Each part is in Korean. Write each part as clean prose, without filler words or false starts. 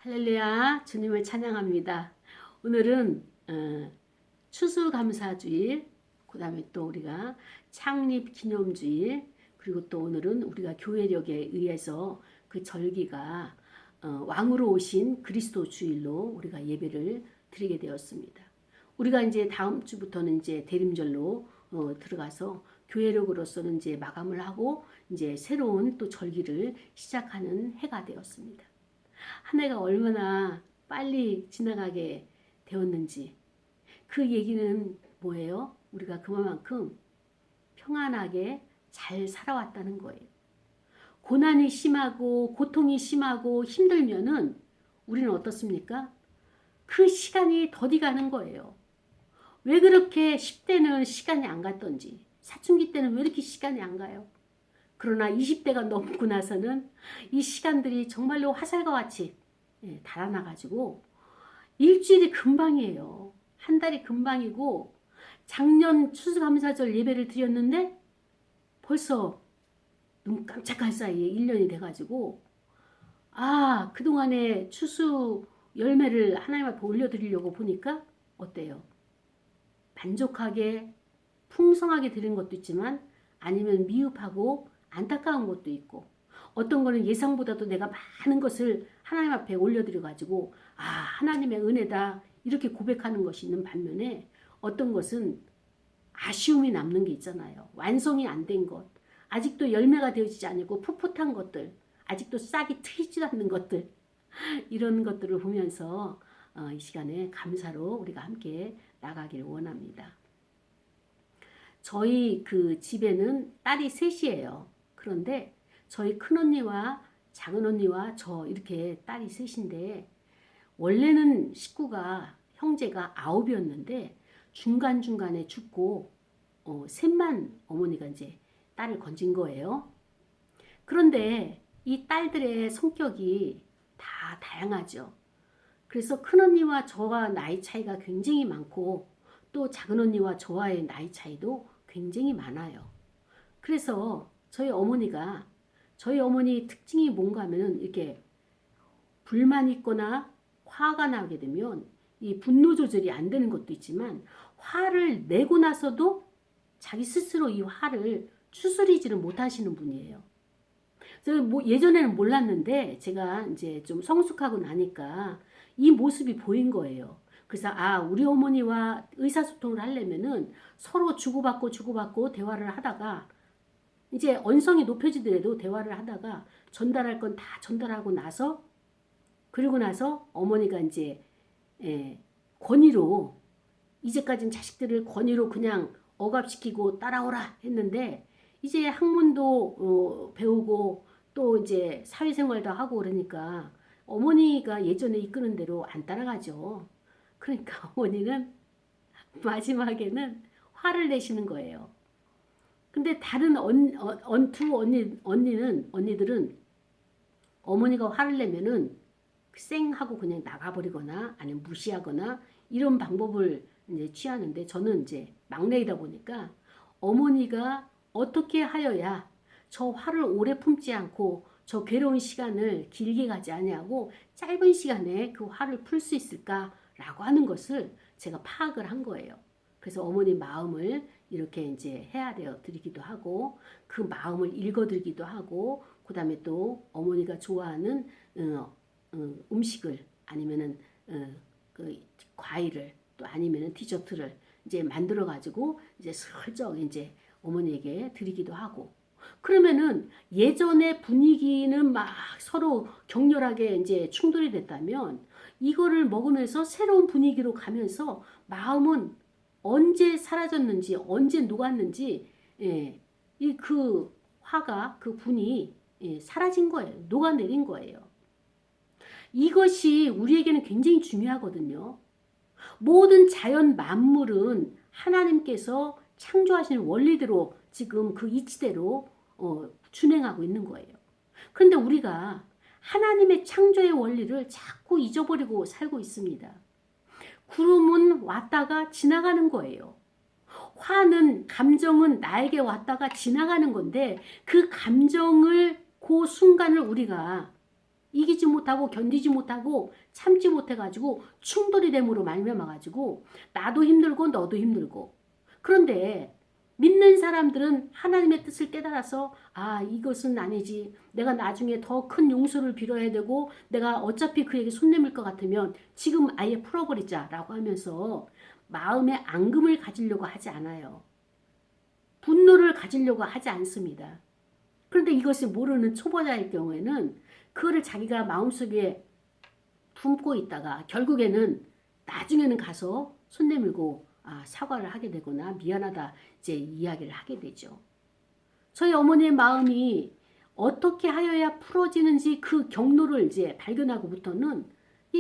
할렐루야, 주님을 찬양합니다. 오늘은 추수감사주일, 그 다음에 또 우리가 창립기념주일, 그리고 또 오늘은 우리가 교회력에 의해서 그 절기가 왕으로 오신 그리스도 주일로 우리가 예배를 드리게 되었습니다. 우리가 이제 다음 주부터는 이제 대림절로 들어가서 교회력으로서는 이제 마감을 하고 이제 새로운 또 절기를 시작하는 해가 되었습니다. 한 해가 얼마나 빨리 지나가게 되었는지 그 얘기는 뭐예요? 우리가 그만큼 평안하게 잘 살아왔다는 거예요. 고난이 심하고 고통이 심하고 힘들면은 우리는 어떻습니까? 그 시간이 더디 가는 거예요. 왜 그렇게 10대는 시간이 안 갔던지, 사춘기 때는 왜 이렇게 시간이 안 가요? 그러나 20대가 넘고 나서는 이 시간들이 정말로 화살과 같이 달아나가지고 일주일이 금방이에요. 한 달이 금방이고 작년 추수감사절 예배를 드렸는데 벌써 눈 깜짝할 사이에 1년이 돼가지고 그동안에 추수 열매를 하나님 앞에 올려드리려고 보니까 어때요? 만족하게 풍성하게 드리는 것도 있지만 아니면 미흡하고 안타까운 것도 있고 어떤 거는 예상보다도 내가 많은 것을 하나님 앞에 올려드려가지고 하나님의 은혜다 이렇게 고백하는 것이 있는 반면에 어떤 것은 아쉬움이 남는 게 있잖아요. 완성이 안 된 것, 아직도 열매가 되어지지 않고 풋풋한 것들, 아직도 싹이 트이지 않는 것들 이런 것들을 보면서 이 시간에 감사로 우리가 함께 나가기를 원합니다. 저희 그 집에는 딸이 셋이에요. 그런데 저희 큰언니와 작은언니와 저 이렇게 딸이 셋인데 원래는 식구가 형제가 9이었는데 중간중간에 죽고 셋만 어머니가 이제 딸을 건진 거예요. 그런데 이 딸들의 성격이 다 다양하죠. 그래서 큰언니와 저와 나이 차이가 굉장히 많고 또 작은언니와 저와의 나이 차이도 굉장히 많아요. 그래서 저희 어머니 특징이 뭔가 하면은 이렇게 불만이 있거나 화가 나게 되면 이 분노 조절이 안 되는 것도 있지만 화를 내고 나서도 자기 스스로 이 화를 추스리지를 못하시는 분이에요. 그래서 예전에는 몰랐는데 제가 이제 좀 성숙하고 나니까 이 모습이 보인 거예요. 그래서 우리 어머니와 의사소통을 하려면은 서로 주고받고 대화를 하다가 이제 언성이 높여지더라도 대화를 하다가 전달할 건 다 전달하고 나서 그리고 나서 어머니가 이제 권위로 이제까지는 자식들을 권위로 그냥 억압시키고 따라오라 했는데 이제 학문도 배우고 또 이제 사회생활도 하고 그러니까 어머니가 예전에 이끄는 대로 안 따라가죠. 그러니까 어머니는 마지막에는 화를 내시는 거예요. 근데 다른 언니들은 어머니가 화를 내면은 쌩 하고 그냥 나가버리거나 아니면 무시하거나 이런 방법을 이제 취하는데 저는 이제 막내이다 보니까 어머니가 어떻게 하여야 저 화를 오래 품지 않고 저 괴로운 시간을 길게 가지 아니하고 짧은 시간에 그 화를 풀 수 있을까라고 하는 것을 제가 파악을 한 거예요. 그래서 어머니 마음을 이렇게 이제 헤아려 드리기도 하고 그 마음을 읽어 드리기도 하고 그다음에 또 어머니가 좋아하는 음식을 아니면은 그 과일을 또 아니면은 디저트를 이제 만들어 가지고 이제 슬쩍 이제 어머니에게 드리기도 하고 그러면은 예전의 분위기는 막 서로 격렬하게 이제 충돌이 됐다면 이거를 먹으면서 새로운 분위기로 가면서 마음은 언제 사라졌는지 언제 녹았는지 이 그 화가 그 분이 사라진 거예요. 녹아내린 거예요. 이것이 우리에게는 굉장히 중요하거든요. 모든 자연 만물은 하나님께서 창조하신 원리대로 지금 그 이치대로 준행하고 있는 거예요. 그런데 우리가 하나님의 창조의 원리를 자꾸 잊어버리고 살고 있습니다. 구름은 왔다가 지나가는 거예요. 감정은 나에게 왔다가 지나가는 건데 그 감정을 그 순간을 우리가 이기지 못하고 견디지 못하고 참지 못해가지고 충돌이 됨으로 말미암아가지고 나도 힘들고 너도 힘들고. 그런데 믿는 사람들은 하나님의 뜻을 깨달아서 아 이것은 아니지. 내가 나중에 더 큰 용서를 빌어야 되고 내가 어차피 그에게 손 내밀 것 같으면 지금 아예 풀어버리자라고 하면서 마음의 앙금을 가지려고 하지 않아요. 분노를 가지려고 하지 않습니다. 그런데 이것을 모르는 초보자일 경우에는 그거를 자기가 마음속에 품고 있다가 결국에는 나중에는 가서 손 내밀고 사과를 하게 되거나 미안하다 이제 이야기를 하게 되죠. 저희 어머니의 마음이 어떻게 하여야 풀어지는지 그 경로를 이제 발견하고부터는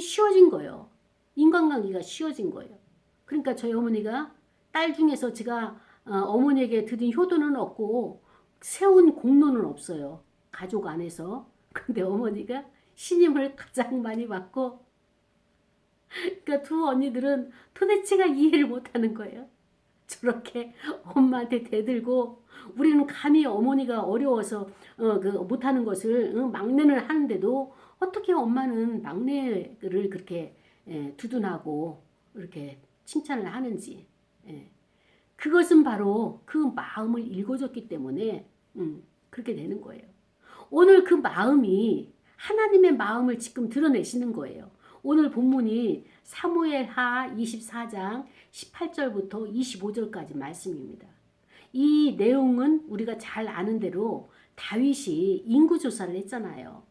쉬워진 거예요. 인간관계가 쉬워진 거예요. 그러니까 저희 어머니가 딸 중에서 제가 어머니에게 드린 효도는 없고 세운 공로는 없어요. 가족 안에서. 근데 어머니가 신임을 가장 많이 받고 그러니까 두 언니들은 도대체가 이해를 못하는 거예요. 저렇게 엄마한테 대들고 우리는 감히 어머니가 어려워서 못하는 것을 막내는 하는데도 어떻게 엄마는 막내를 그렇게 두둔하고 이렇게 칭찬을 하는지. 그것은 바로 그 마음을 읽어줬기 때문에 그렇게 되는 거예요. 오늘 그 마음이 하나님의 마음을 지금 드러내시는 거예요. 오늘 본문이 사무엘하 24장 18절부터 25절까지 말씀입니다. 이 내용은 우리가 잘 아는 대로 다윗이 인구조사를 했잖아요.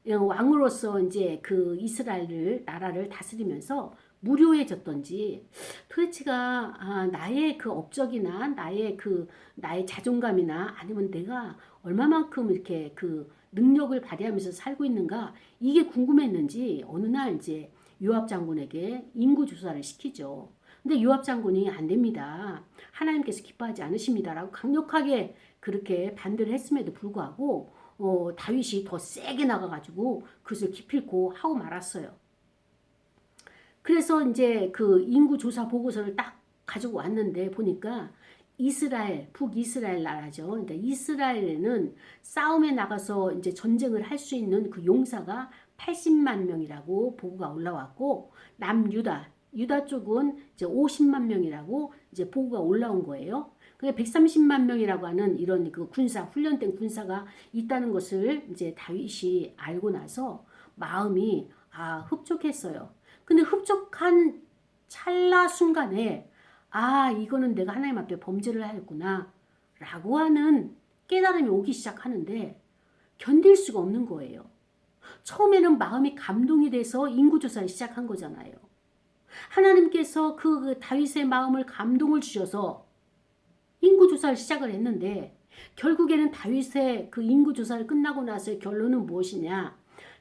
왕으로서 이제 그 이스라엘 나라를 다스리면서 무료해졌던지 도대체가 나의 그 업적이나 나의 자존감이나 아니면 내가 얼마만큼 이렇게 그 능력을 발휘하면서 살고 있는가 이게 궁금했는지 어느 날 이제 요압 장군에게 인구 조사를 시키죠. 근데 요압 장군이 안 됩니다. 하나님께서 기뻐하지 않으십니다라고 강력하게 그렇게 반대를 했음에도 불구하고 다윗이 더 세게 나가가지고 그것을 기필코 하고 말았어요. 그래서 이제 그 인구 조사 보고서를 딱 가지고 왔는데 보니까 이스라엘, 북이스라엘 나라죠. 그러니까 이스라엘에는 싸움에 나가서 이제 전쟁을 할 수 있는 그 용사가 80만 명이라고 보고가 올라왔고 유다 쪽은 이제 50만 명이라고 이제 보고가 올라온 거예요. 그게 130만 명이라고 하는 이런 그 훈련된 군사가 있다는 것을 이제 다윗이 알고 나서 마음이 흡족했어요. 근데 흡족한 찰나 순간에 이거는 내가 하나님 앞에 범죄를 하였구나 라고 하는 깨달음이 오기 시작하는데 견딜 수가 없는 거예요. 처음에는 마음이 감동이 돼서 인구조사를 시작한 거잖아요. 하나님께서 그 다윗의 마음을 감동을 주셔서 인구조사를 시작을 했는데 결국에는 다윗의 그 인구조사를 끝나고 나서의 결론은 무엇이냐.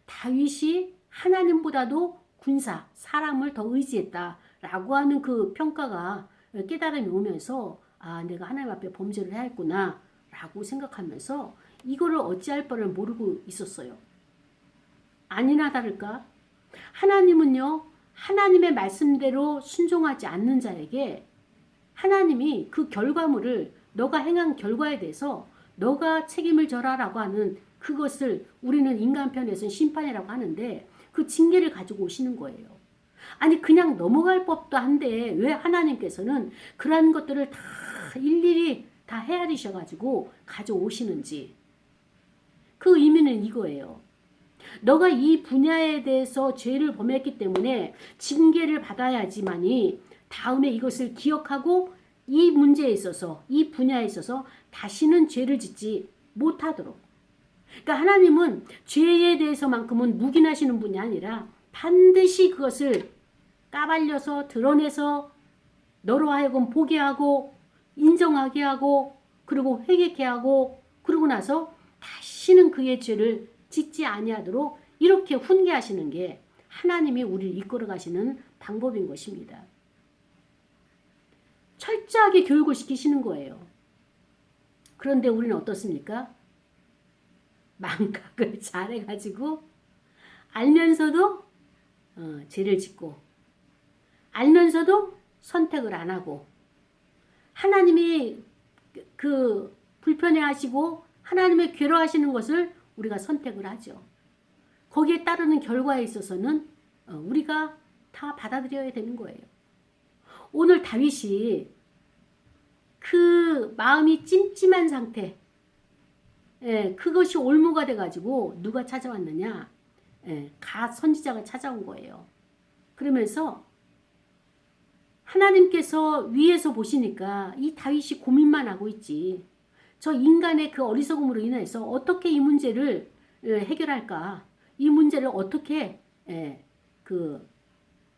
다윗이 하나님보다도 군사, 사람을 더 의지했다라고 하는 그 평가가 깨달음이 오면서 내가 하나님 앞에 범죄를 해야 했구나 라고 생각하면서 이거를 어찌할 바를 모르고 있었어요. 아니나 다를까 하나님은요 하나님의 말씀대로 순종하지 않는 자에게 하나님이 그 결과물을 너가 행한 결과에 대해서 너가 책임을 져라라고 하는 그것을 우리는 인간편에서는 심판이라고 하는데 그 징계를 가지고 오시는 거예요. 아니 그냥 넘어갈 법도 한데 왜 하나님께서는 그러한 것들을 다 일일이 다 헤아리셔가지고 가져오시는지. 그 의미는 이거예요. 너가 이 분야에 대해서 죄를 범했기 때문에 징계를 받아야지만이 다음에 이것을 기억하고 이 문제에 있어서 이 분야에 있어서 다시는 죄를 짓지 못하도록. 그러니까 하나님은 죄에 대해서만큼은 묵인하시는 분이 아니라 반드시 그것을 까발려서 드러내서 너로 하여금 보게 하고 인정하게 하고 그리고 회개케 하고 그러고 나서 다시는 그의 죄를 짓지 아니하도록 이렇게 훈계하시는 게 하나님이 우리를 이끌어 가시는 방법인 것입니다. 철저하게 교육을 시키시는 거예요. 그런데 우리는 어떻습니까? 망각을 잘해가지고 알면서도 죄를 짓고 알면서도 선택을 안 하고 하나님이 그 불편해하시고 하나님의 괴로워하시는 것을 우리가 선택을 하죠. 거기에 따르는 결과에 있어서는 우리가 다 받아들여야 되는 거예요. 오늘 다윗이 그 마음이 찜찜한 상태, 그것이 올무가 돼가지고 누가 찾아왔느냐? 갓 선지자가 찾아온 거예요. 그러면서 하나님께서 위에서 보시니까 이 다윗이 고민만 하고 있지. 저 인간의 그 어리석음으로 인해서 어떻게 이 문제를 해결할까? 이 문제를 어떻게 그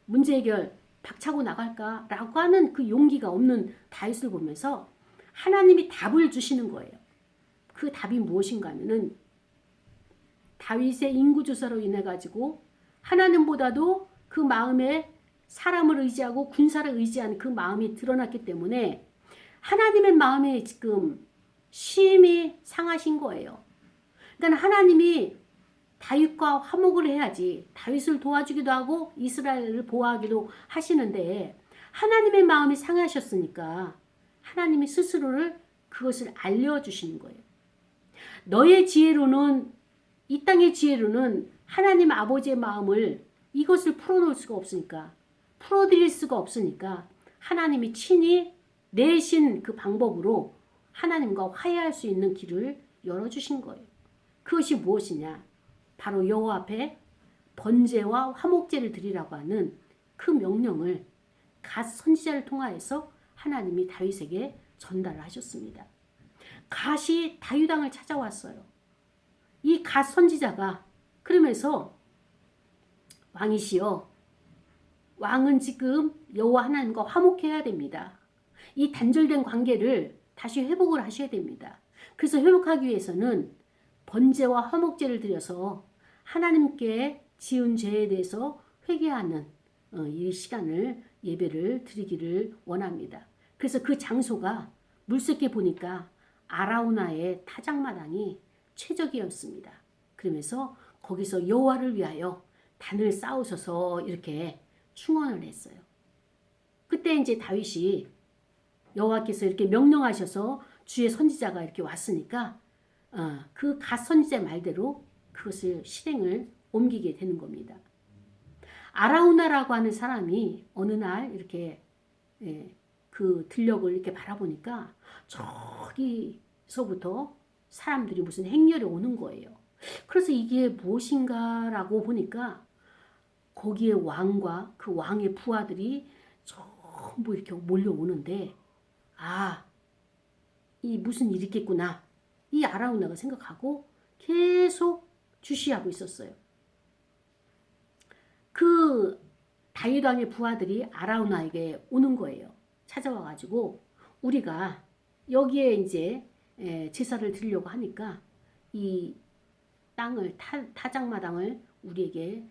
문제 해결 박차고 나갈까라고 하는 그 용기가 없는 다윗을 보면서 하나님이 답을 주시는 거예요. 그 답이 무엇인가 하면은 다윗의 인구조사로 인해 가지고 하나님보다도 그 마음에 사람을 의지하고 군사를 의지하는 그 마음이 드러났기 때문에 하나님의 마음에 지금 심히 상하신 거예요. 그러니까 하나님이 다윗과 화목을 해야지 다윗을 도와주기도 하고 이스라엘을 보호하기도 하시는데 하나님의 마음이 상하셨으니까 하나님이 스스로를 그것을 알려주시는 거예요. 너의 지혜로는 이 땅의 지혜로는 하나님 아버지의 마음을 이것을 풀어놓을 수가 없으니까 풀어드릴 수가 없으니까 하나님이 친히 내신 그 방법으로 하나님과 화해할 수 있는 길을 열어주신 거예요. 그것이 무엇이냐? 바로 여호와 앞에 번제와 화목제를 드리라고 하는 그 명령을 갓 선지자를 통하여서 하나님이 다윗에게 전달을 하셨습니다. 갓이 다윗 왕을 찾아왔어요. 이 갓 선지자가 그러면서 왕이시여, 왕은 지금 여호와 하나님과 화목해야 됩니다. 이 단절된 관계를 다시 회복을 하셔야 됩니다. 그래서 회복하기 위해서는 번제와 화목제를 드려서 하나님께 지은 죄에 대해서 회개하는 이 시간을 예배를 드리기를 원합니다. 그래서 그 장소가 물색해 보니까 아라우나의 타작마당이 최적이었습니다. 그러면서 거기서 여호와를 위하여 단을 쌓으셔서 이렇게 충원을 했어요. 그때 이제 다윗이 여호와께서 이렇게 명령하셔서 주의 선지자가 이렇게 왔으니까 그 갓 선지자 말대로 그것을 실행을 옮기게 되는 겁니다. 아라우나라고 하는 사람이 어느 날 이렇게 그 들녘을 이렇게 바라보니까 저기서부터 사람들이 무슨 행렬이 오는 거예요. 그래서 이게 무엇인가라고 보니까 거기에 왕과 그 왕의 부하들이 전부 이렇게 몰려오는데 이 무슨 일이 있겠구나. 이 아라우나가 생각하고 계속 주시하고 있었어요. 그 다윗 왕의 부하들이 아라우나에게 오는 거예요. 찾아와가지고 우리가 여기에 이제 제사를 드리려고 하니까 이 땅을 타작마당을 우리에게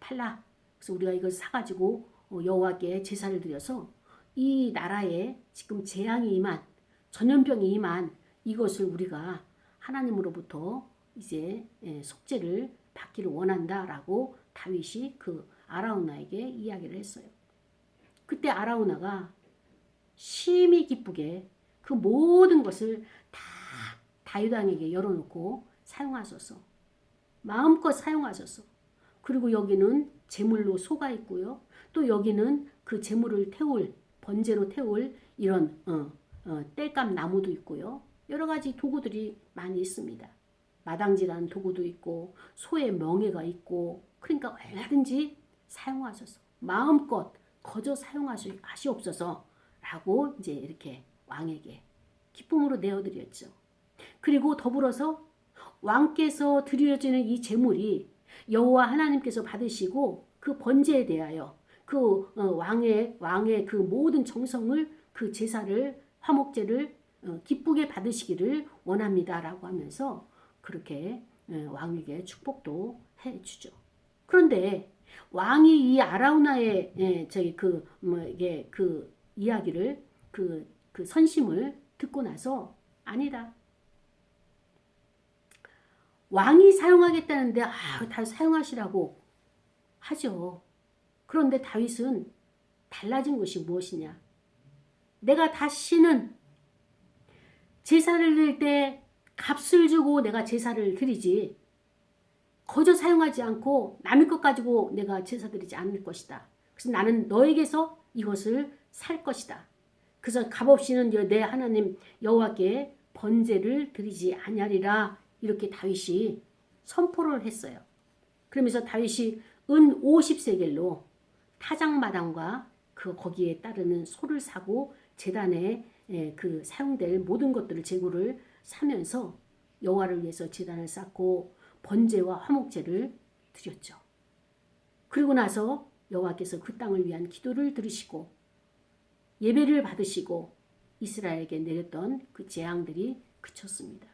팔라. 그래서 우리가 이걸 사가지고 여호와께 제사를 드려서 이 나라에 지금 재앙이 임한 전염병이 임한 이것을 우리가 하나님으로부터 이제 속죄를 받기를 원한다라고 다윗이 그 아라우나에게 이야기를 했어요. 그때 아라우나가 심히 기쁘게 그 모든 것을 다 다윗 왕에게 열어놓고 사용하셔서 마음껏 사용하셔서 그리고 여기는 제물로 소가 있고요. 또 여기는 그 제물을 태울 번제로 태울 이런 땔감 나무도 있고요. 여러 가지 도구들이 많이 있습니다. 마당질하는 도구도 있고 소의 멍에가 있고 그러니까 얼마든지 사용하셔서 마음껏 거저 사용하시옵소서 라고 이제 이렇게 왕에게 기쁨으로 내어드렸죠. 그리고 더불어서 왕께서 드려지는 이 제물이 여호와 하나님께서 받으시고 그 번제에 대하여 그 왕의 그 모든 정성을 그 제사를 화목제를 기쁘게 받으시기를 원합니다라고 하면서 그렇게 왕에게 축복도 해주죠. 그런데 왕이 이 아라우나의 이게 그 이야기를 그 선심을 듣고 나서 아니다. 왕이 사용하겠다는데 다 사용하시라고 하죠. 그런데 다윗은 달라진 것이 무엇이냐? 내가 다시는 제사를 드릴 때 값을 주고 내가 제사를 드리지 거저 사용하지 않고 남의 것 가지고 내가 제사 드리지 않을 것이다. 그래서 나는 너에게서 이것을 살 것이다. 그래서 값없이는 내 하나님 여호와께 번제를 드리지 아니하리라. 이렇게 다윗이 선포를 했어요. 그러면서 다윗이 은 50세겔로 타작마당과 거기에 따르는 소를 사고 제단에 그 사용될 모든 것들을 재고를 사면서 여호와를 위해서 제단을 쌓고 번제와 화목제를 드렸죠. 그리고 나서 여호와께서 그 땅을 위한 기도를 들으시고 예배를 받으시고 이스라엘에게 내렸던 그 재앙들이 그쳤습니다.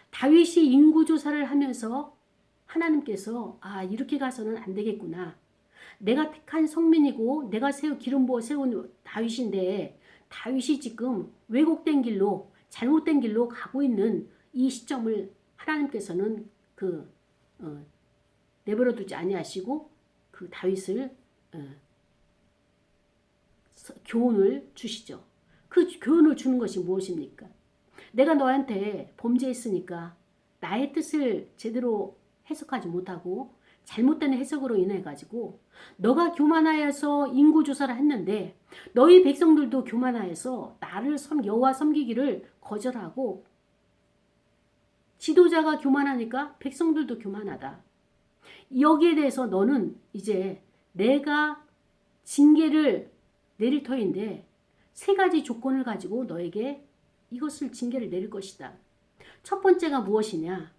다윗이 인구조사를 하면서 하나님께서 이렇게 가서는 안 되겠구나. 내가 택한 성민이고 내가 기름 부어 세운 다윗인데 다윗이 지금 왜곡된 길로 잘못된 길로 가고 있는 이 시점을 하나님께서는 내버려 두지 아니하시고 그 다윗을 교훈을 주시죠. 그 교훈을 주는 것이 무엇입니까? 내가 너한테 범죄했으니까 나의 뜻을 제대로 해석하지 못하고 잘못된 해석으로 인해 가지고 너가 교만하여서 인구조사를 했는데 너희 백성들도 교만하여서 나를 여호와 섬기기를 거절하고 지도자가 교만하니까 백성들도 교만하다. 여기에 대해서 너는 이제 내가 징계를 내릴 터인데 3가지 조건을 가지고 너에게 이것을 징계를 내릴 것이다. 첫 번째가 무엇이냐?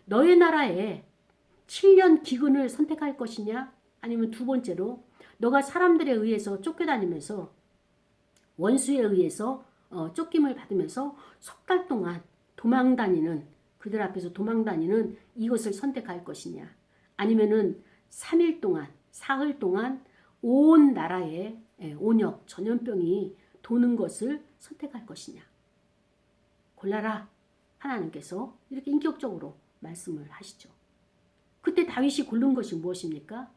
너의 나라에 7년 기근을 선택할 것이냐? 아니면 두 번째로 너가 사람들에 의해서 쫓겨다니면서 원수에 의해서 쫓김을 받으면서 석 달 동안 도망다니는 그들 앞에서 도망다니는 이것을 선택할 것이냐? 아니면은 3일 동안 사흘 동안 온 나라에 온역 전염병이 도는 것을 선택할 것이냐? 골라라. 하나님께서 이렇게 인격적으로 말씀을 하시죠. 그때 다윗이 고른 것이 무엇입니까?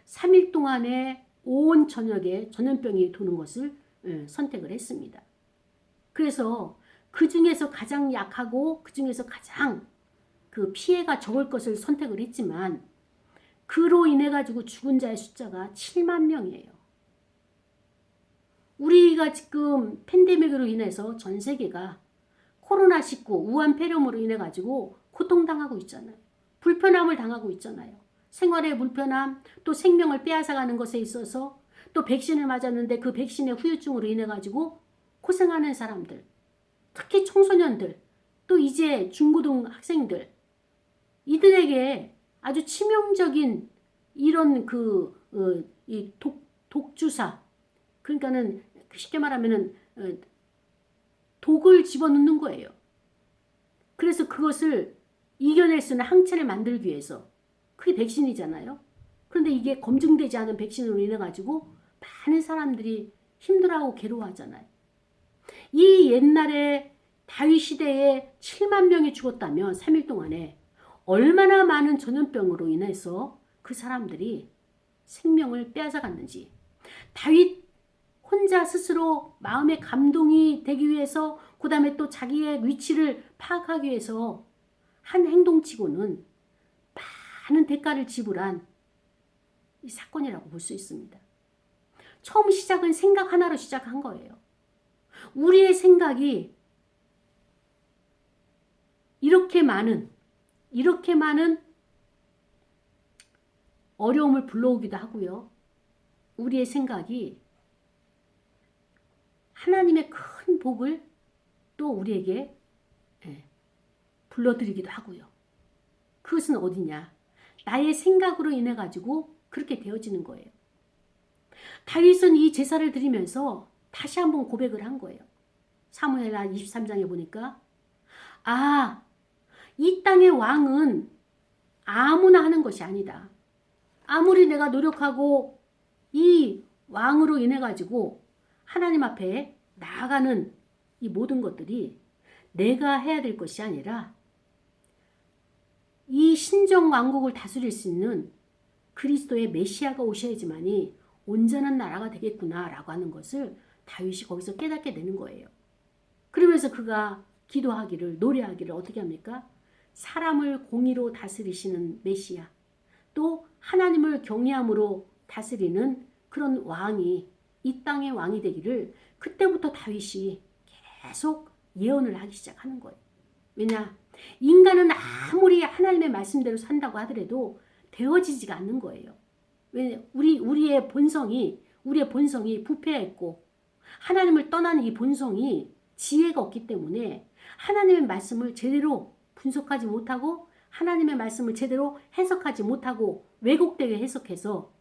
3일 동안에 온 전역에 전염병이 도는 것을 선택을 했습니다. 그래서 그 중에서 가장 약하고 그 중에서 가장 그 피해가 적을 것을 선택을 했지만 그로 인해 가지고 죽은 자의 숫자가 7만 명이에요. 우리가 지금 팬데믹으로 인해서 전 세계가 코로나19 우한 폐렴으로 인해 가지고 고통당하고 있잖아요. 불편함을 당하고 있잖아요. 생활의 불편함, 또 생명을 빼앗아가는 것에 있어서 또 백신을 맞았는데 그 백신의 후유증으로 인해 가지고 고생하는 사람들, 특히 청소년들, 또 이제 중고등 학생들, 이들에게 아주 치명적인 이런 이 독주사, 그러니까는 쉽게 말하면은 독을 집어넣는 거예요. 그래서 그것을 이겨낼 수 있는 항체를 만들기 위해서 그게 백신이잖아요. 그런데 이게 검증되지 않은 백신으로 인해 가지고 많은 사람들이 힘들어하고 괴로워하잖아요. 이 옛날에 다윗 시대에 7만 명이 죽었다면 3일 동안에 얼마나 많은 전염병으로 인해서 그 사람들이 생명을 빼앗아갔는지 다윗 혼자 스스로 마음의 감동이 되기 위해서 그 다음에 또 자기의 위치를 파악하기 위해서 한 행동치고는 많은 대가를 지불한 이 사건이라고 볼 수 있습니다. 처음 시작은 생각 하나로 시작한 거예요. 우리의 생각이 이렇게 많은 어려움을 불러오기도 하고요. 우리의 생각이 하나님의 큰 복을 또 우리에게 불러들이기도 하고요. 그것은 어디냐? 나의 생각으로 인해 가지고 그렇게 되어지는 거예요. 다윗은 이 제사를 드리면서 다시 한번 고백을 한 거예요. 사무엘하 23장에 보니까 이 땅의 왕은 아무나 하는 것이 아니다. 아무리 내가 노력하고 이 왕으로 인해 가지고 하나님 앞에 나아가는 이 모든 것들이 내가 해야 될 것이 아니라 이 신정 왕국을 다스릴 수 있는 그리스도의 메시아가 오셔야지만이 온전한 나라가 되겠구나라고 하는 것을 다윗이 거기서 깨닫게 되는 거예요. 그러면서 그가 기도하기를 노래하기를 어떻게 합니까? 사람을 공의로 다스리시는 메시아, 또 하나님을 경외함으로 다스리는 그런 왕이, 이 땅의 왕이 되기를 그때부터 다윗이 계속 예언을 하기 시작하는 거예요. 왜냐? 인간은 아무리 하나님의 말씀대로 산다고 하더라도 되어지지가 않는 거예요. 왜냐? 우리의 본성이 부패했고 하나님을 떠난 이 본성이 지혜가 없기 때문에 하나님의 말씀을 제대로 분석하지 못하고 하나님의 말씀을 제대로 해석하지 못하고 왜곡되게 해석해서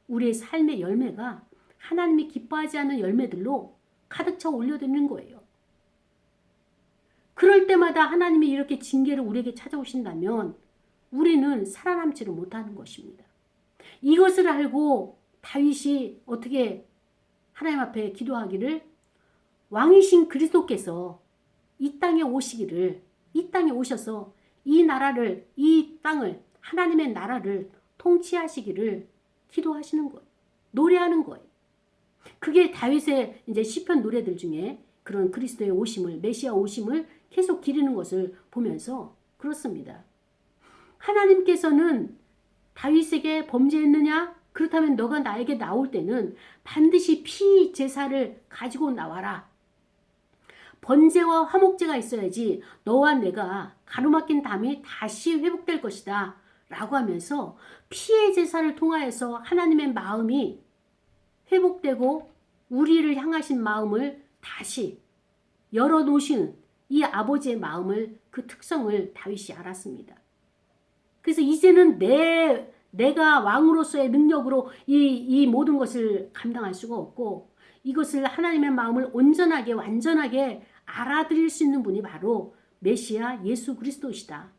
우리의 삶의 열매가 하나님이 기뻐하지 않는 열매들로 가득 차 올려드리는 거예요. 그럴 때마다 하나님이 이렇게 징계를 우리에게 찾아오신다면 우리는 살아남지를 못하는 것입니다. 이것을 알고 다윗이 어떻게 하나님 앞에 기도하기를, 왕이신 그리스도께서 이 땅에 오시기를, 이 땅에 오셔서 이 나라를, 이 땅을, 하나님의 나라를 통치하시기를 기도하시는 거예요. 노래하는 거예요. 그게 다윗의 이제 시편 노래들 중에 그런 그리스도의 오심을, 메시아 오심을 계속 기리는 것을 보면서 그렇습니다. 하나님께서는 다윗에게 범죄했느냐? 그렇다면 너가 나에게 나올 때는 반드시 피 제사를 가지고 나와라. 번제와 화목제가 있어야지 너와 내가 가로막힌 담이 다시 회복될 것이다 라고 하면서 피의 제사를 통하여서 하나님의 마음이 회복되고 우리를 향하신 마음을 다시 열어놓으시는 이 아버지의 마음을, 그 특성을 다윗이 알았습니다. 그래서 이제는 내가 왕으로서의 능력으로 이 모든 것을 감당할 수가 없고, 이것을 하나님의 마음을 온전하게 완전하게 알아들일 수 있는 분이 바로 메시아 예수 그리스도시다.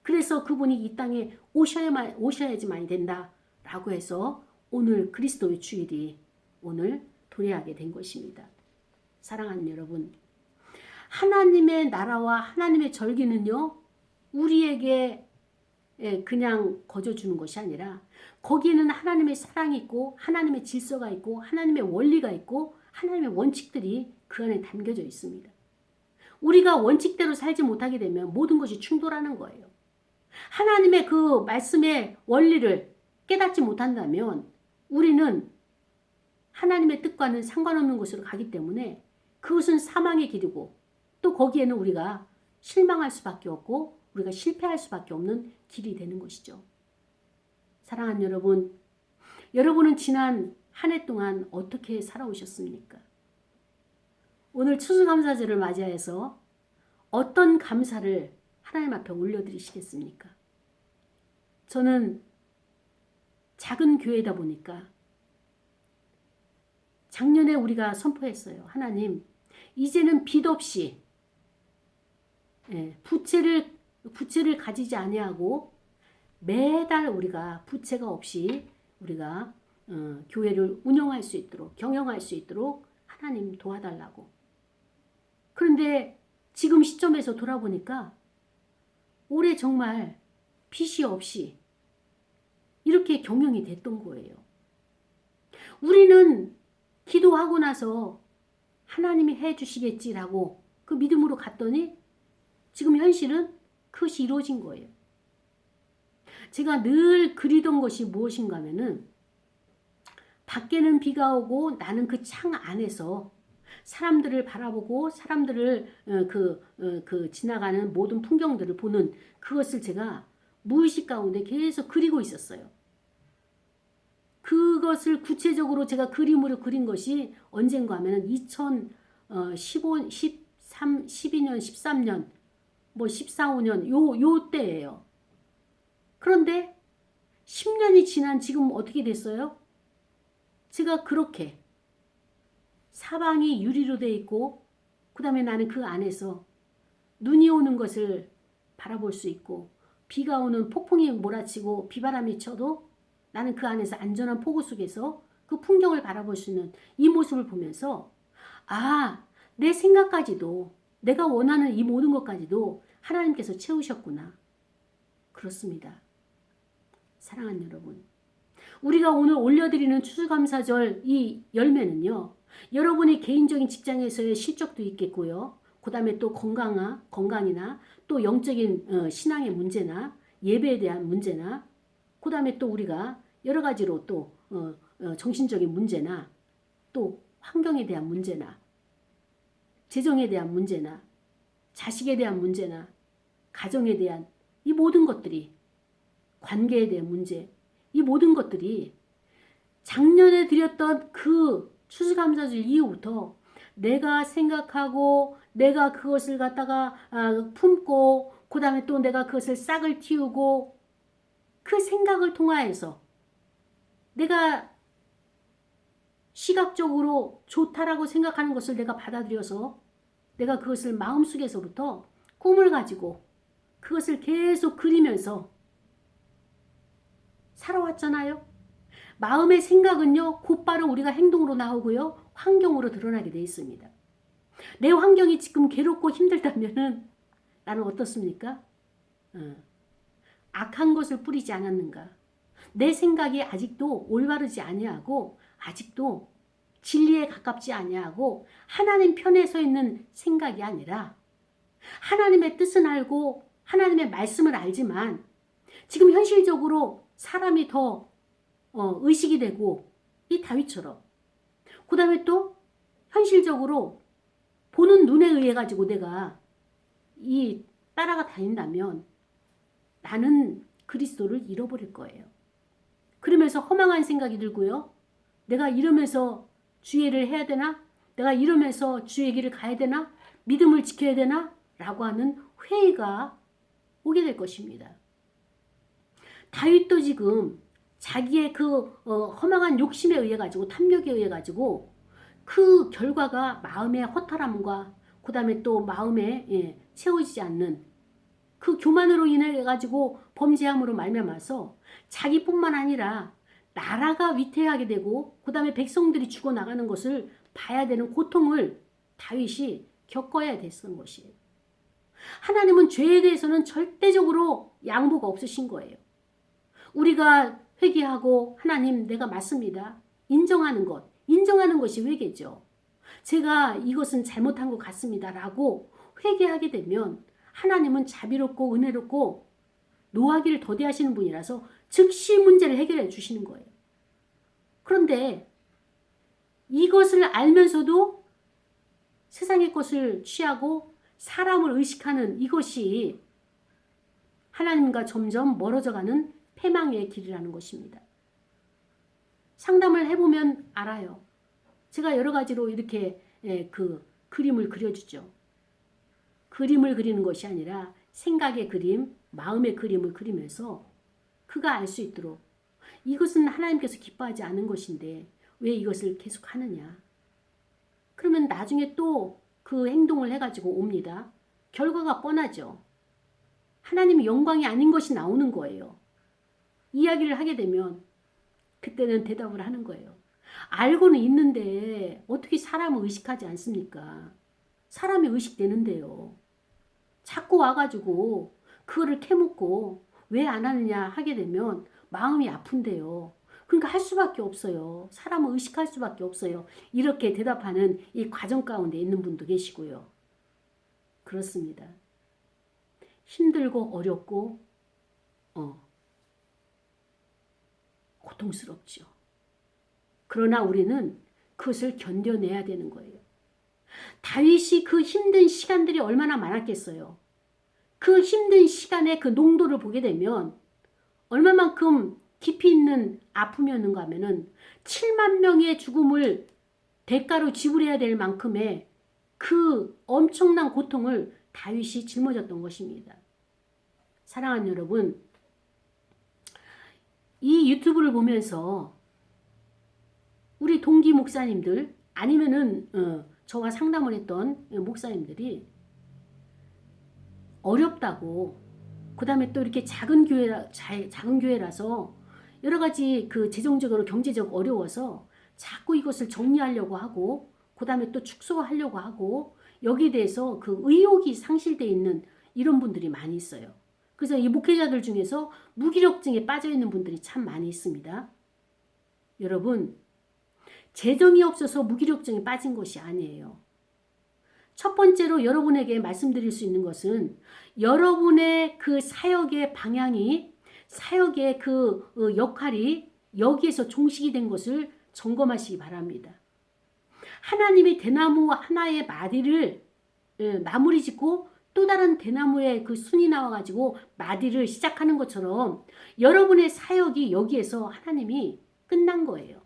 그래서 그분이 이 땅에 오셔야지만이 된다라고 해서 오늘 그리스도의 주일이 오늘 도래하게 된 것입니다. 사랑하는 여러분, 하나님의 나라와 하나님의 절기는요, 우리에게 그냥 거저주는 것이 아니라 거기에는 하나님의 사랑이 있고 하나님의 질서가 있고 하나님의 원리가 있고 하나님의 원칙들이 그 안에 담겨져 있습니다. 우리가 원칙대로 살지 못하게 되면 모든 것이 충돌하는 거예요. 하나님의 그 말씀의 원리를 깨닫지 못한다면 우리는 하나님의 뜻과는 상관없는 곳으로 가기 때문에 그것은 사망의 길이고 또 거기에는 우리가 실망할 수밖에 없고 우리가 실패할 수밖에 없는 길이 되는 것이죠. 사랑하는 여러분, 여러분은 지난 한 해 동안 어떻게 살아오셨습니까? 오늘 추수감사절을 맞이해서 어떤 감사를 하나님 앞에 올려드리시겠습니까? 저는 작은 교회다 보니까 작년에 우리가 선포했어요. 하나님, 이제는 빚 없이 부채를 가지지 아니하고 매달 우리가 부채가 없이 우리가 교회를 운영할 수 있도록, 경영할 수 있도록 하나님 도와달라고. 그런데 지금 시점에서 돌아보니까 올해 정말 빚이 없이 이렇게 경영이 됐던 거예요. 우리는 기도하고 나서 하나님이 해주시겠지라고 그 믿음으로 갔더니 지금 현실은 그것이 이루어진 거예요. 제가 늘 그리던 것이 무엇인가 하면은 밖에는 비가 오고 나는 그 창 안에서 사람들을 바라보고 사람들을 지나가는 모든 풍경들을 보는 그것을 제가 무의식 가운데 계속 그리고 있었어요. 그것을 구체적으로 제가 그림으로 그린 것이 언젠가 하면은 2015, 13, 12년, 13년, 뭐 14, 15년 요 때예요. 그런데 10년이 지난 지금 어떻게 됐어요? 제가 그렇게 사방이 유리로 돼 있고 그 다음에 나는 그 안에서 눈이 오는 것을 바라볼 수 있고 비가 오는 폭풍이 몰아치고 비바람이 쳐도 나는 그 안에서 안전한 폭우 속에서 그 풍경을 바라볼 수 있는 이 모습을 보면서 내 생각까지도 내가 원하는 이 모든 것까지도 하나님께서 채우셨구나. 그렇습니다. 사랑하는 여러분, 우리가 오늘 올려드리는 추수감사절 이 열매는요, 여러분의 개인적인 직장에서의 실적도 있겠고요, 그 다음에 또 건강이나 또 영적인 신앙의 문제나 예배에 대한 문제나 그 다음에 또 우리가 여러 가지로 또 정신적인 문제나 또 환경에 대한 문제나 재정에 대한 문제나 자식에 대한 문제나 가정에 대한 이 모든 것들이 관계에 대한 문제 이 모든 것들이 작년에 드렸던 그 추수감사절 이후부터 내가 생각하고 내가 그것을 갖다가 품고 그 다음에 또 내가 그것을 싹을 틔우고 그 생각을 통하여서 내가 시각적으로 좋다라고 생각하는 것을 내가 받아들여서 내가 그것을 마음속에서부터 꿈을 가지고 그것을 계속 그리면서 살아왔잖아요. 마음의 생각은요, 곧바로 우리가 행동으로 나오고요, 환경으로 드러나게 되어 있습니다. 내 환경이 지금 괴롭고 힘들다면은 나는 어떻습니까? 악한 것을 뿌리지 않았는가? 내 생각이 아직도 올바르지 아니하고 아직도 진리에 가깝지 아니하고 하나님 편에 서 있는 생각이 아니라 하나님의 뜻은 알고 하나님의 말씀을 알지만 지금 현실적으로 사람이 더 의식이 되고 이 다윗처럼 그 다음에 또 현실적으로 보는 눈에 의해 가지고 내가 이 따라가 다닌다면 나는 그리스도를 잃어버릴 거예요. 그러면서 허망한 생각이 들고요. 내가 이러면서 주의를 해야 되나? 내가 이러면서 주의 길을 가야 되나? 믿음을 지켜야 되나? 라고 하는 회의가 오게 될 것입니다. 다윗도 지금 자기의 그 허망한 욕심에 의해 가지고 탐욕에 의해 가지고 그 결과가 마음의 허탈함과 그 다음에 또 마음에 채워지지 않는 그 교만으로 인해 가지고 범죄함으로 말미암아서 자기뿐만 아니라 나라가 위태하게 되고 그 다음에 백성들이 죽어나가는 것을 봐야 되는 고통을 다윗이 겪어야 됐던 것이에요. 하나님은 죄에 대해서는 절대적으로 양보가 없으신 거예요. 우리가 회개하고 하나님 내가 맞습니다. 인정하는 것이 회개죠. 제가 이것은 잘못한 것 같습니다. 라고 회개하게 되면 하나님은 자비롭고 은혜롭고 노하기를 더디하시는 분이라서 즉시 문제를 해결해 주시는 거예요. 그런데 이것을 알면서도 세상의 것을 취하고 사람을 의식하는 이것이 하나님과 점점 멀어져가는 패망의 길이라는 것입니다. 상담을 해보면 알아요. 제가 여러 가지로 이렇게 그 그림을 그려주죠. 그림을 그리는 것이 아니라 생각의 그림, 마음의 그림을 그리면서 그가 알 수 있도록 이것은 하나님께서 기뻐하지 않은 것인데 왜 이것을 계속 하느냐. 그러면 나중에 또 그 행동을 해가지고 옵니다. 결과가 뻔하죠. 하나님의 영광이 아닌 것이 나오는 거예요. 이야기를 하게 되면 그때는 대답을 하는 거예요. 알고는 있는데 어떻게 사람을 의식하지 않습니까? 사람이 의식되는데요. 자꾸 와가지고 그거를 캐묻고 왜 안 하느냐 하게 되면 마음이 아픈데요. 그러니까 할 수밖에 없어요. 사람을 의식할 수밖에 없어요. 이렇게 대답하는 이 과정 가운데 있는 분도 계시고요. 그렇습니다. 힘들고 어렵고 고통스럽죠. 그러나 우리는 그것을 견뎌내야 되는 거예요. 다윗이 그 힘든 시간들이 얼마나 많았겠어요. 그 힘든 시간의 그 농도를 보게 되면 얼마만큼 깊이 있는 아픔이었는가 하면은 7만 명의 죽음을 대가로 지불해야 될 만큼의 그 엄청난 고통을 다윗이 짊어졌던 것입니다. 사랑하는 여러분, 이 유튜브를 보면서 우리 동기 목사님들 아니면은 저와 상담을 했던 목사님들이 어렵다고 그 다음에 또 이렇게 작은 교회라서 여러 가지 그 재정적으로 경제적 어려워서 자꾸 이것을 정리하려고 하고 그 다음에 또 축소하려고 하고 여기에 대해서 그 의욕이 상실되어 있는 이런 분들이 많이 있어요. 그래서 이 목회자들 중에서 무기력증에 빠져 있는 분들이 참 많이 있습니다. 여러분, 재정이 없어서 무기력증에 빠진 것이 아니에요. 첫 번째로 여러분에게 말씀드릴 수 있는 것은 여러분의 그 사역의 방향이 사역의 그 역할이 여기에서 종식이 된 것을 점검하시기 바랍니다. 하나님이 대나무 하나의 마디를 마무리 짓고 또 다른 대나무의 그 순이 나와가지고 마디를 시작하는 것처럼 여러분의 사역이 여기에서 하나님이 끝난 거예요.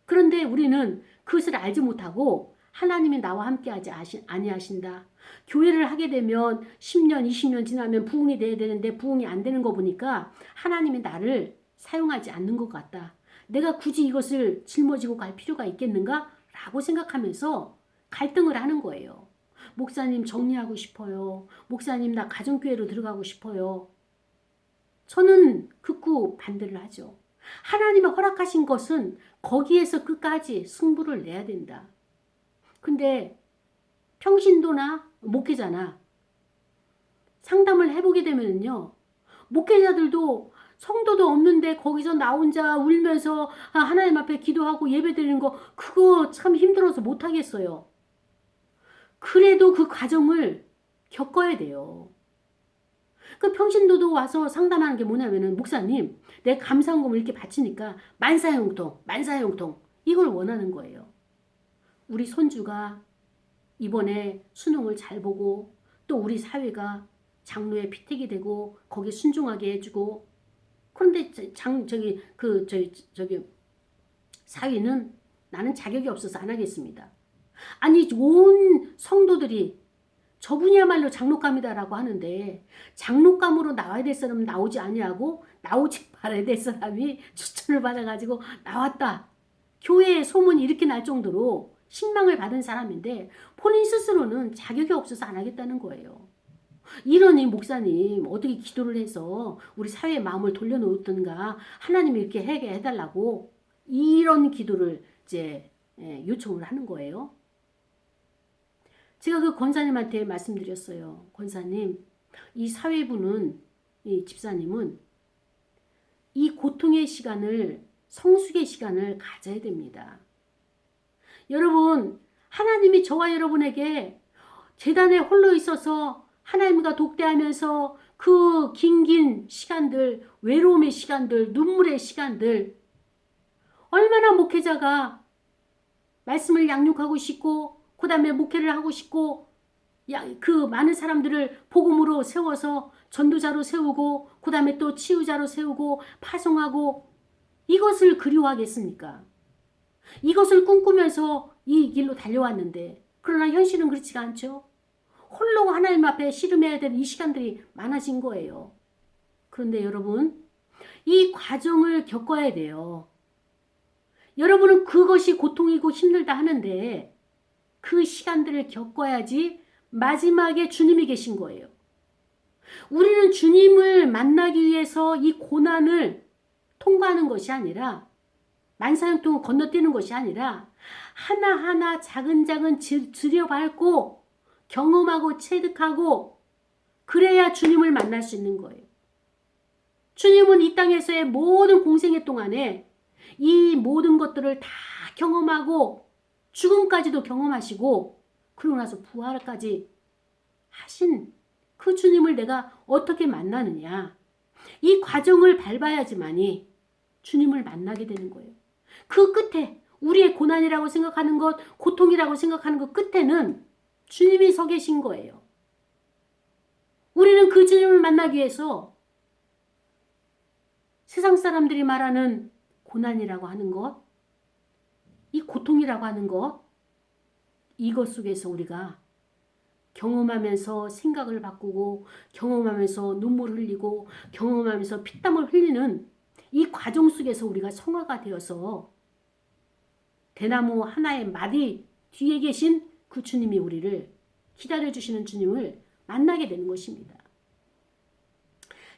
그런데 우리는 그것을 알지 못하고 하나님이 나와 함께하지 아니하신다. 교회를 하게 되면 10년, 20년 지나면 부흥이 돼야 되는데 부흥이 안 되는 거 보니까 하나님이 나를 사용하지 않는 것 같다. 내가 굳이 이것을 짊어지고 갈 필요가 있겠는가? 라고 생각하면서 갈등을 하는 거예요. 목사님 정리하고 싶어요. 목사님 나 가정교회로 들어가고 싶어요. 저는 극구 반대를 하죠. 하나님이 허락하신 것은 거기에서 끝까지 승부를 내야 된다. 근데 평신도나 목회자나 상담을 해보게 되면요. 목회자들도 성도도 없는데 거기서 나 혼자 울면서 하나님 앞에 기도하고 예배드리는 거 그거 참 힘들어서 못하겠어요. 그래도 그 과정을 겪어야 돼요. 그 평신도도 와서 상담하는 게 뭐냐면은 목사님 내 감사원금을 이렇게 바치니까 만사형통 이걸 원하는 거예요. 우리 손주가 이번에 수능을 잘 보고 또 우리 사회가 장로의 피택이 되고 거기 순종하게 해주고 그런데 저기 사위는 나는 자격이 없어서 안 하겠습니다. 아니 온 성도들이 저분이야말로 장로감이다라고 하는데 장로감으로 나와야 될 사람은 나오지 아니하고 나오지 말아야 될 사람이 추천을 받아가지고 나왔다. 교회에 소문이 이렇게 날 정도로 신망을 받은 사람인데 본인 스스로는 자격이 없어서 안 하겠다는 거예요. 이러니 목사님 어떻게 기도를 해서 우리 사회의 마음을 돌려놓든가 하나님이 이렇게 하게 해달라고 이런 기도를 이제 요청을 하는 거예요. 제가 그 권사님한테 말씀드렸어요. 권사님, 이 사회부는, 이 집사님은 이 고통의 시간을, 성숙의 시간을 가져야 됩니다. 여러분, 하나님이 저와 여러분에게 재단에 홀로 있어서 하나님과 독대하면서 그 긴긴 시간들, 외로움의 시간들, 눈물의 시간들, 얼마나 목회자가 말씀을 양육하고 싶고 그 다음에 목회를 하고 싶고 그 많은 사람들을 복음으로 세워서 전도자로 세우고 그 다음에 또 치유자로 세우고 파송하고 이것을 그리워하겠습니까? 이것을 꿈꾸면서 이 길로 달려왔는데 그러나 현실은 그렇지가 않죠. 홀로 하나님 앞에 씨름해야 되는 이 시간들이 많아진 거예요. 그런데 여러분 이 과정을 겪어야 돼요. 여러분은 그것이 고통이고 힘들다 하는데 그 시간들을 겪어야지 마지막에 주님이 계신 거예요. 우리는 주님을 만나기 위해서 이 고난을 통과하는 것이 아니라 만사형통을 건너뛰는 것이 아니라 하나하나 작은 들여밟고 경험하고 체득하고 그래야 주님을 만날 수 있는 거예요. 주님은 이 땅에서의 모든 공생애 동안에 이 모든 것들을 다 경험하고 죽음까지도 경험하시고 그러고 나서 부활까지 하신 그 주님을 내가 어떻게 만나느냐. 이 과정을 밟아야지만이 주님을 만나게 되는 거예요. 그 끝에 우리의 고난이라고 생각하는 것, 고통이라고 생각하는 것 끝에는 주님이 서 계신 거예요. 우리는 그 주님을 만나기 위해서 세상 사람들이 말하는 고난이라고 하는 것, 이 고통이라고 하는 것, 이것 속에서 우리가 경험하면서 생각을 바꾸고 경험하면서 눈물을 흘리고 경험하면서 피땀을 흘리는 이 과정 속에서 우리가 성화가 되어서 대나무 하나의 마디 뒤에 계신 그 주님이 우리를 기다려주시는 주님을 만나게 되는 것입니다.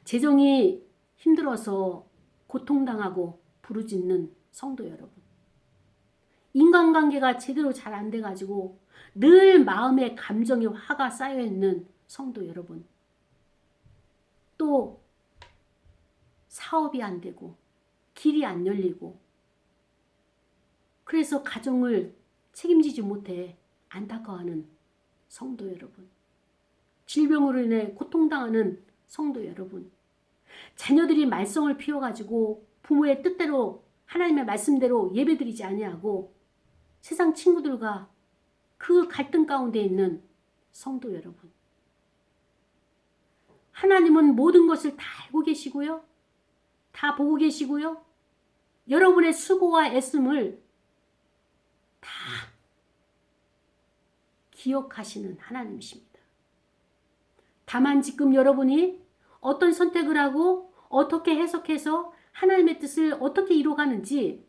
재정이 힘들어서 고통당하고 부르짖는 성도 여러분, 인간관계가 제대로 잘 안 돼가지고 늘 마음에 감정이 화가 쌓여있는 성도 여러분, 또 사업이 안 되고 길이 안 열리고 그래서 가정을 책임지지 못해 안타까워하는 성도 여러분, 질병으로 인해 고통당하는 성도 여러분, 자녀들이 말썽을 피워가지고 부모의 뜻대로 하나님의 말씀대로 예배드리지 아니하고 세상 친구들과 그 갈등 가운데 있는 성도 여러분, 하나님은 모든 것을 다 알고 계시고요, 다 보고 계시고요, 여러분의 수고와 애씀을 다 기억하시는 하나님이십니다. 다만 지금 여러분이 어떤 선택을 하고 어떻게 해석해서 하나님의 뜻을 어떻게 이루어가는지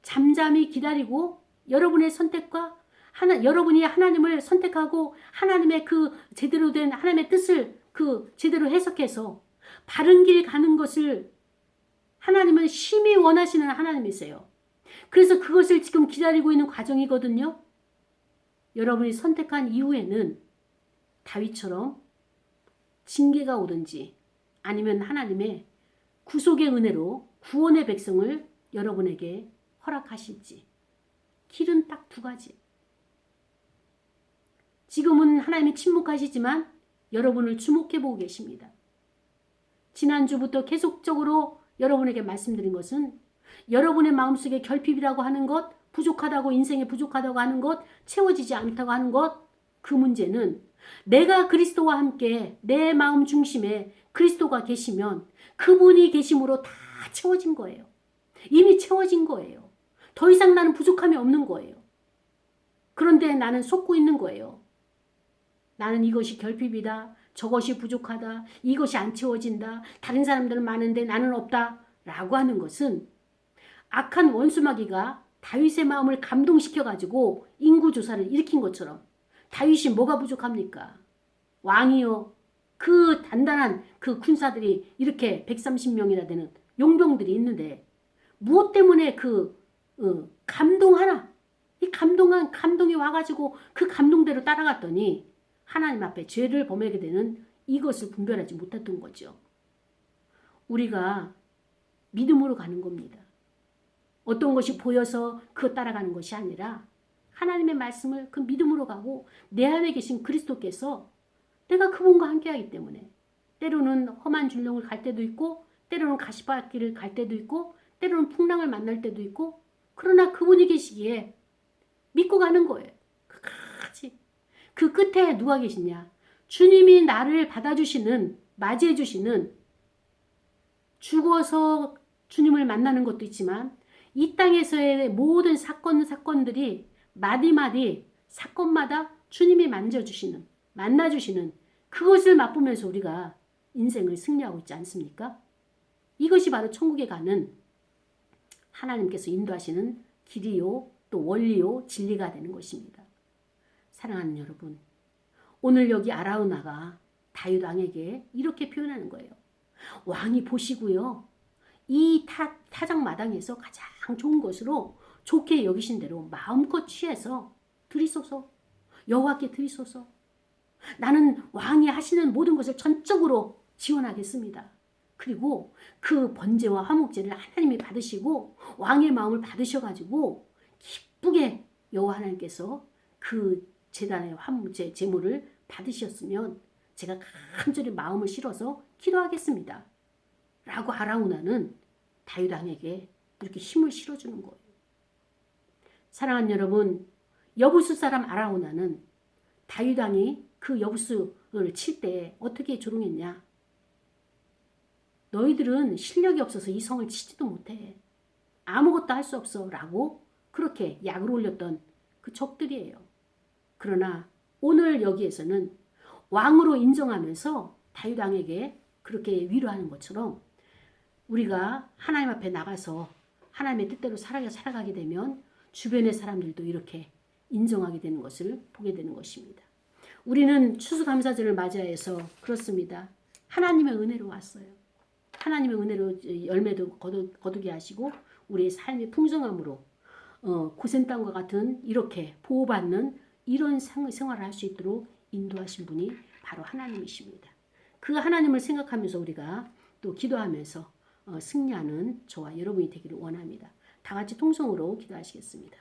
잠잠히 기다리고 여러분의 선택과 여러분이 하나님을 선택하고 하나님의 그 제대로 된 하나님의 뜻을 그 제대로 해석해서 바른 길 가는 것을 하나님은 심히 원하시는 하나님이세요. 그래서 그것을 지금 기다리고 있는 과정이거든요. 여러분이 선택한 이후에는 다윗처럼 징계가 오든지 아니면 하나님의 구속의 은혜로 구원의 백성을 여러분에게 허락하실지, 길은 딱 두 가지. 지금은 하나님이 침묵하시지만 여러분을 주목해보고 계십니다. 지난주부터 계속적으로 여러분에게 말씀드린 것은 여러분의 마음속에 결핍이라고 하는 것, 부족하다고 인생에 부족하다고 하는 것, 채워지지 않다고 하는 것, 그 문제는 내가 그리스도와 함께 내 마음 중심에 그리스도가 계시면 그분이 계심으로 다 채워진 거예요. 이미 채워진 거예요. 더 이상 나는 부족함이 없는 거예요. 그런데 나는 속고 있는 거예요. 나는 이것이 결핍이다. 저것이 부족하다. 이것이 안 채워진다. 다른 사람들은 많은데 나는 없다. 라고 하는 것은 악한 원수마귀가 다윗의 마음을 감동시켜가지고 인구조사를 일으킨 것처럼 다윗이 뭐가 부족합니까? 왕이요. 그 단단한 그 군사들이 이렇게 130명이나 되는 용병들이 있는데 무엇 때문에 그 감동 하나, 이 감동이 와가지고 그 감동대로 따라갔더니 하나님 앞에 죄를 범하게 되는 이것을 분별하지 못했던 거죠. 우리가 믿음으로 가는 겁니다. 어떤 것이 보여서 그거 따라가는 것이 아니라 하나님의 말씀을 그 믿음으로 가고 내 안에 계신 그리스도께서 내가 그분과 함께하기 때문에 때로는 험한 줄령을 갈 때도 있고 때로는 가시밭길을 갈 때도 있고 때로는 풍랑을 만날 때도 있고 그러나 그분이 계시기에 믿고 가는 거예요. 끝까지. 그 끝에 누가 계시냐? 주님이 나를 받아주시는, 맞이해주시는, 죽어서 주님을 만나는 것도 있지만 이 땅에서의 모든 사건들이 마디마디 사건마다 주님이 만나주시는 그것을 맛보면서 우리가 인생을 승리하고 있지 않습니까? 이것이 바로 천국에 가는 하나님께서 인도하시는 길이요, 또 원리요, 진리가 되는 것입니다. 사랑하는 여러분, 오늘 여기 아라우나가 다윗 왕에게 이렇게 표현하는 거예요. 왕이 보시고요, 이 타작 마당에서 가장 좋은 것으로 좋게 여기신 대로 마음껏 취해서 드리소서, 여호와께 드리소서. 나는 왕이 하시는 모든 것을 전적으로 지원하겠습니다. 그리고 그 번제와 화목제를 하나님이 받으시고 왕의 마음을 받으셔가지고 기쁘게 여호와 하나님께서 그 제단의 화목제 제물을 받으셨으면 제가 간절히 마음을 실어서 기도하겠습니다. 라고 아라우나는 다윗 왕에게 이렇게 힘을 실어주는 거예요. 사랑하는 여러분, 여부수 사람 아라우나는 다윗 왕이 그 여부수를 칠 때 어떻게 조롱했냐? 너희들은 실력이 없어서 이 성을 치지도 못해. 아무것도 할 수 없어. 라고 그렇게 약을 올렸던 그 적들이에요. 그러나 오늘 여기에서는 왕으로 인정하면서 다윗 왕에게 그렇게 위로하는 것처럼 우리가 하나님 앞에 나가서 하나님의 뜻대로 살아가게 되면 주변의 사람들도 이렇게 인정하게 되는 것을 보게 되는 것입니다. 우리는 추수감사절을 맞이해서 그렇습니다. 하나님의 은혜로 왔어요. 하나님의 은혜로 열매도 거두게 하시고 우리의 삶의 풍성함으로 고센 땅과 같은 이렇게 보호받는 이런 생활을 할 수 있도록 인도하신 분이 바로 하나님이십니다. 그 하나님을 생각하면서 우리가 또 기도하면서 승리하는 저와 여러분이 되기를 원합니다. 다 같이 통성으로 기도하시겠습니다.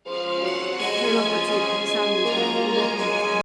하나님 아버지 감사합니다.